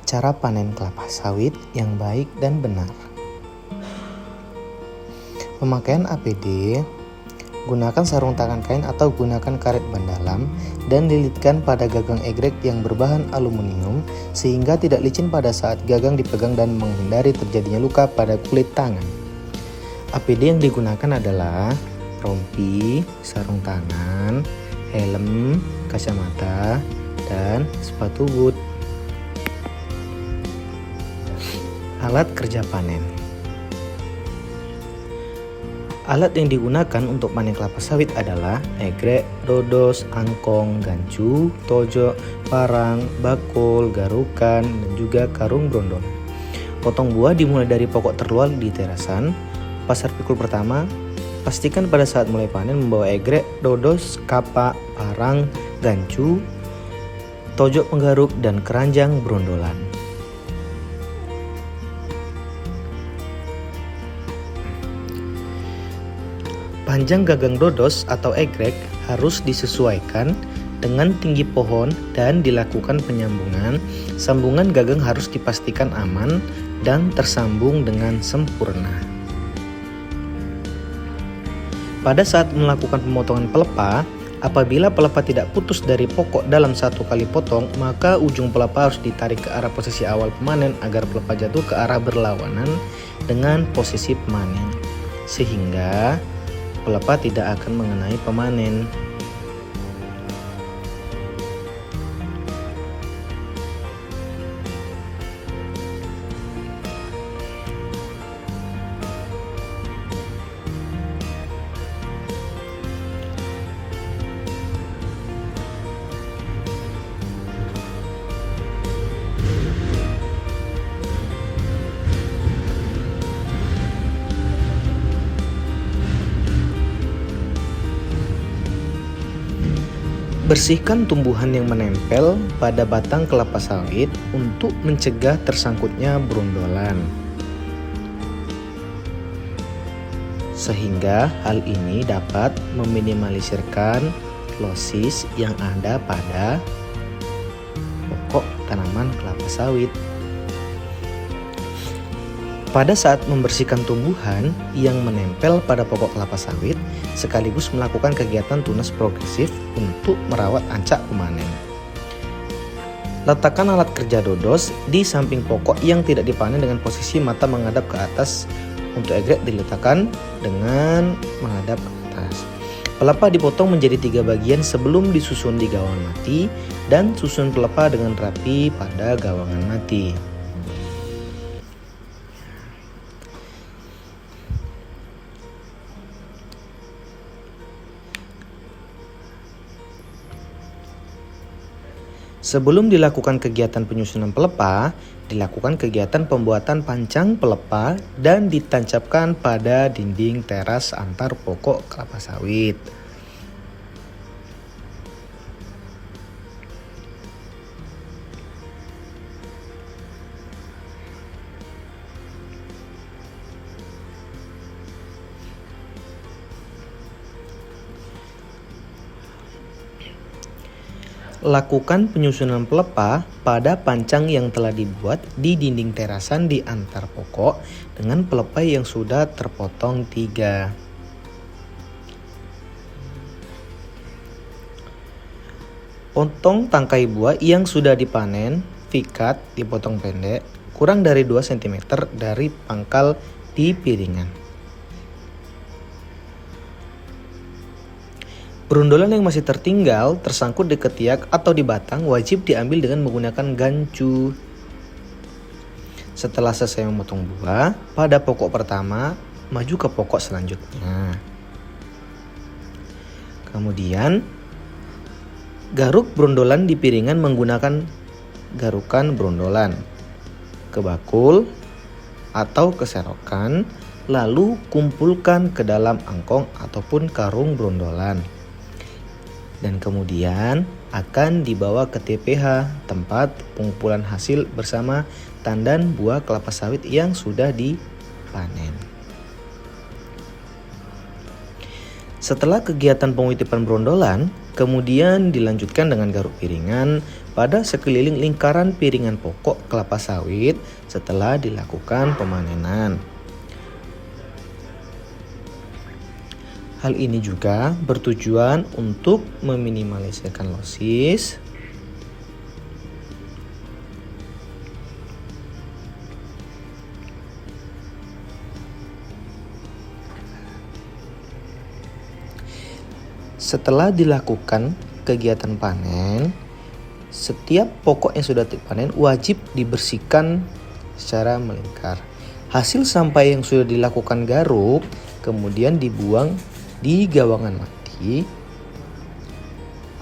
Cara panen kelapa sawit yang baik dan benar. Pemakaian APD, gunakan sarung tangan kain atau gunakan karet ban dalam dan lilitkan pada gagang egrek yang berbahan aluminium sehingga tidak licin pada saat gagang dipegang dan menghindari terjadinya luka pada kulit tangan. APD yang digunakan adalah rompi, sarung tangan, helm, kacamata, dan sepatu boot. Alat kerja panen. Alat yang digunakan untuk panen kelapa sawit adalah egrek, dodos, angkong, gancu, tojok, parang, bakul, garukan, dan juga karung brondol. Potong buah dimulai dari pokok terluar di terasan. Pasar pikul pertama, pastikan pada saat mulai panen membawa egrek, dodos, kapak, parang, gancu, tojok penggaruk, dan keranjang brondolan. Panjang gagang dodos atau egrek harus disesuaikan dengan tinggi pohon dan dilakukan penyambungan. Sambungan gagang harus dipastikan aman dan tersambung dengan sempurna. Pada saat melakukan pemotongan pelepah, apabila pelepah tidak putus dari pokok dalam satu kali potong, maka ujung pelepah harus ditarik ke arah posisi awal pemanen agar pelepah jatuh ke arah berlawanan dengan posisi pemanen, sehingga pelepah tidak akan mengenai pemanen. Bersihkan tumbuhan yang menempel pada batang kelapa sawit untuk mencegah tersangkutnya brondolan. Sehingga hal ini dapat meminimalisirkan losis yang ada pada pokok tanaman kelapa sawit. Pada saat membersihkan tumbuhan yang menempel pada pokok kelapa sawit, sekaligus melakukan kegiatan tunas progresif untuk merawat ancak pemanen. Letakkan alat kerja dodos di samping pokok yang tidak dipanen dengan posisi mata menghadap ke atas. Untuk egrek diletakkan dengan menghadap ke atas. Pelepah dipotong menjadi 3 bagian sebelum disusun di gawangan mati dan susun pelepah dengan rapi pada gawangan mati. Sebelum dilakukan kegiatan penyusunan pelepah, dilakukan kegiatan pembuatan pancang pelepah dan ditancapkan pada dinding teras antar pokok kelapa sawit. Lakukan penyusunan pelepah pada pancang yang telah dibuat di dinding terasan di antar pokok dengan pelepah yang sudah terpotong 3. Potong tangkai buah yang sudah dipanen, fikat dipotong pendek, kurang dari 2 cm dari pangkal di piringan. Brondolan yang masih tertinggal, tersangkut di ketiak atau di batang wajib diambil dengan menggunakan gancu. Setelah selesai memotong buah, pada pokok pertama, maju ke pokok selanjutnya. Kemudian, garuk brondolan di piringan menggunakan garukan brondolan ke bakul atau ke serokan, lalu kumpulkan ke dalam angkong ataupun karung brondolan. Dan kemudian akan dibawa ke TPH, tempat pengumpulan hasil bersama tandan buah kelapa sawit yang sudah dipanen. Setelah kegiatan pengutipan brondolan, kemudian dilanjutkan dengan garuk piringan pada sekeliling lingkaran piringan pokok kelapa sawit setelah dilakukan pemanenan. Hal ini juga bertujuan untuk meminimalisirkan losis, setelah dilakukan kegiatan panen, setiap pokok yang sudah dipanen wajib dibersihkan secara melingkar. Hasil sampah yang sudah dilakukan garuk kemudian dibuang di gawangan mati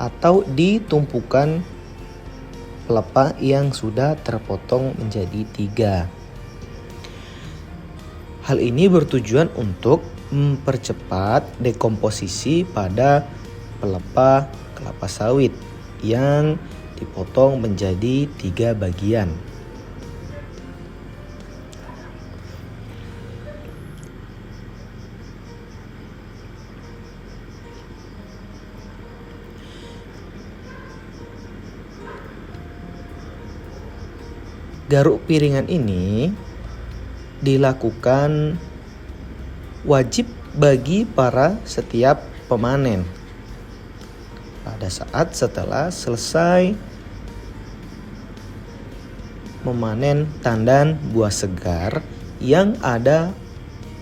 atau ditumpukan pelepah yang sudah terpotong menjadi 3. Hal ini bertujuan untuk mempercepat dekomposisi pada pelepah kelapa sawit yang dipotong menjadi 3 bagian. Garuk piringan ini dilakukan wajib bagi para setiap pemanen pada saat setelah selesai memanen tandan buah segar yang ada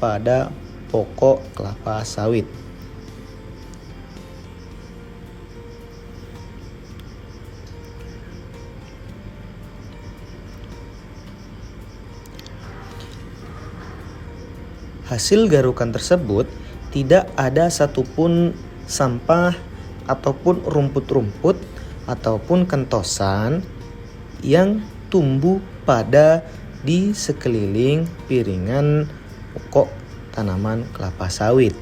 pada pokok kelapa sawit. Hasil garukan tersebut tidak ada satupun sampah ataupun rumput-rumput ataupun kentosan yang tumbuh pada di sekeliling piringan pokok tanaman kelapa sawit.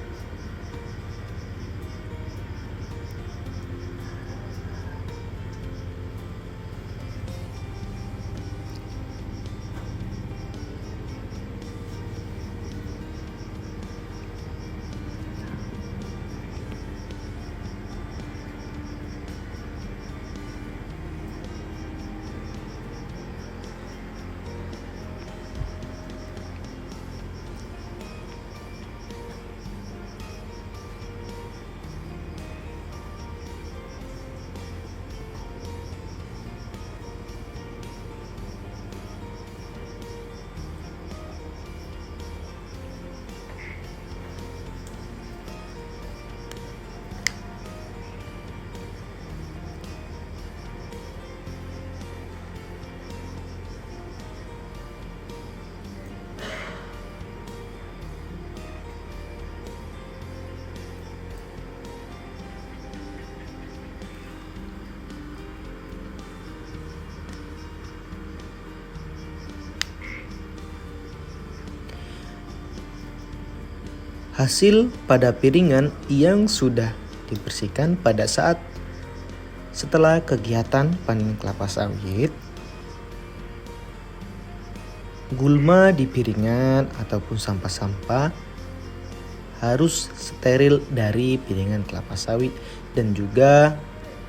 Hasil pada piringan yang sudah dibersihkan pada saat setelah kegiatan panen kelapa sawit, gulma di piringan ataupun sampah-sampah harus steril dari piringan kelapa sawit dan juga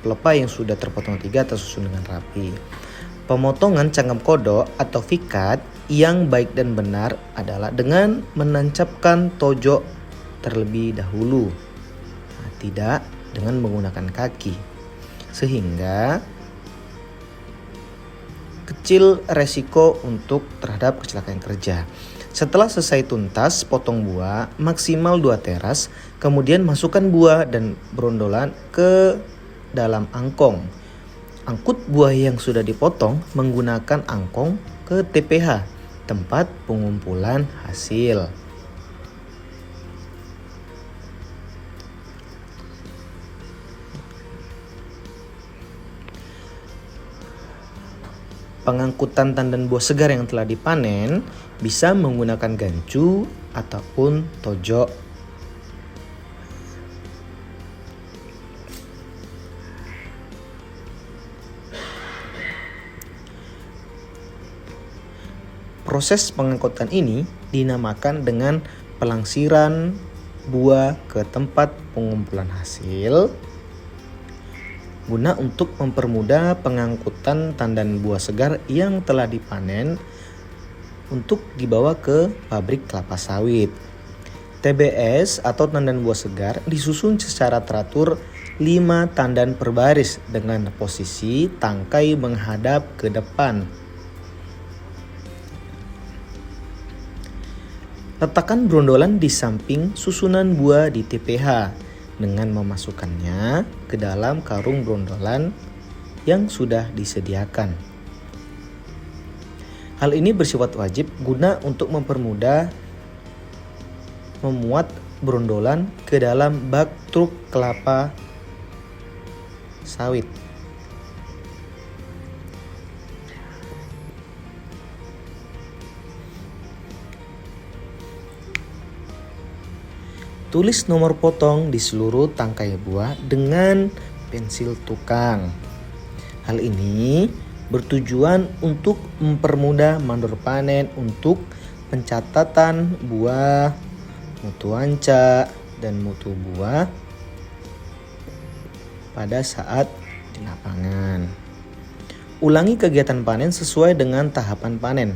pelepah yang sudah terpotong 3 tersusun dengan rapi. Pemotongan cangkam kodok atau fikat yang baik dan benar adalah dengan menancapkan tojok terlebih dahulu, tidak dengan menggunakan kaki, sehingga kecil resiko untuk terhadap kecelakaan kerja. Setelah selesai tuntas potong buah maksimal 2 teras, kemudian masukkan buah dan brondolan ke dalam angkong. Angkut buah yang sudah dipotong menggunakan angkong ke TPH, tempat pengumpulan hasil. Pengangkutan tandan buah segar yang telah dipanen bisa menggunakan gancu ataupun tojok. Proses pengangkutan ini dinamakan dengan pelangsiran buah ke tempat pengumpulan hasil. guna untuk mempermudah pengangkutan tandan buah segar yang telah dipanen untuk dibawa ke pabrik kelapa sawit. TBS atau tandan buah segar disusun secara teratur 5 tandan per baris dengan posisi tangkai menghadap ke depan. Letakkan brondolan di samping susunan buah di TPH dengan memasukkannya ke dalam karung brondolan yang sudah disediakan. Hal ini bersifat wajib guna untuk mempermudah memuat brondolan ke dalam bak truk kelapa sawit. Tulis nomor potong di seluruh tangkai buah dengan pensil tukang. Hal ini bertujuan untuk mempermudah mandor panen untuk pencatatan buah, mutu anca, dan mutu buah pada saat di lapangan. Ulangi kegiatan panen sesuai dengan tahapan panen.